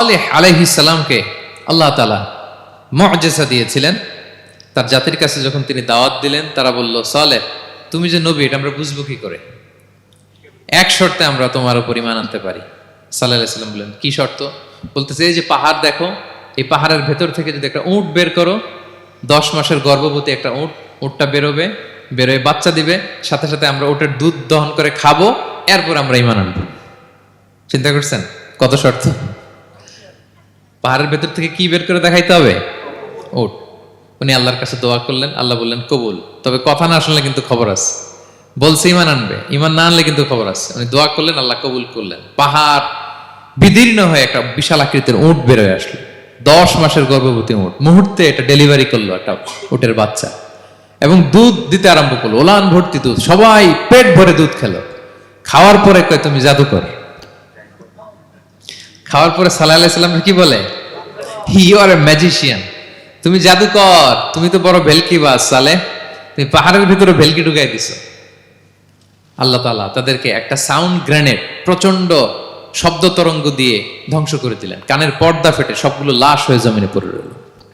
সালেহ আলাইহিস সালামকে আল্লাহ তাআলা মুআজিজা দিয়েছিলেন। তার জাতির কাছে যখন তিনি দাওয়াত দিলেন, তারা বলল, সালেহ তুমি যে নবী এটা আমরা বুঝবো কি করে? এক শর্তে আমরা তোমার উপর ঈমান আনতে পারি। সাল্লাল্লাহু আলাইহি সাল্লাম বললেন, কি শর্ত? বলতেছে, এই যে পাহাড় দেখো, এই পাহাড়ের ভেতর থেকে যদি একটা উট বের করো, 10 মাসের গর্ভবতী একটা উটটা বেরোবে, বেরোয় বাচ্চা দিবে, সাথে সাথে আমরা উটের দুধ দহন করে খাবো, এরপর আমরা ঈমান আনবো। চিন্তা করছেন কত শর্ত? পাহাড়ের ভেতর থেকে কি বের করে দেখাইতে হবে? উট। উনি আল্লাহর কাছে দোয়া করলেন, আল্লাহ বললেন কবুল, তবে কথা না শুনলে কিন্তু খবর আছে। বলছে ঈমান আনবে, ঈমান না আনলে কিন্তু খবর আছে। উনি দোয়া করলেন, আল্লাহ কবুল করলেন। পাহাড় বিদীর্ণ হয়ে একটা বিশাল আকৃতির উট বের হয়ে আসলো, 10 মাসের গর্ভবতী উট। মুহূর্তে এটা ডেলিভারি করলো একটা উটের বাচ্চা, এবং দুধ দিতে আরম্ভ করলো, ওলান ভর্তি দুধ। সবাই পেট ভরে দুধ খেলো। খাওয়ার পরে কয়, তুমি জাদুকর। খাওয়ার পরে সাল্লাল্লাহু আলাইহি সাল্লাম কি বলে? ইউ আর এ ম্যাজিশিয়ান, তুমি জাদুকর, তুমি তো বড় ভেলকিবাজ সালেহ, তুমি পাহাড়ের ভিতরে ভেলকি ঢুকাই দিছো। আল্লাহ তাআলা তাদেরকে একটা সাউন্ড গ্রেনেড, প্রচন্ড শব্দ তরঙ্গ দিয়ে ধ্বংস করে দিলেন। কানের পর্দা ফেটে সবগুলো লাশ হয়ে জমিনে পড়ে রইল।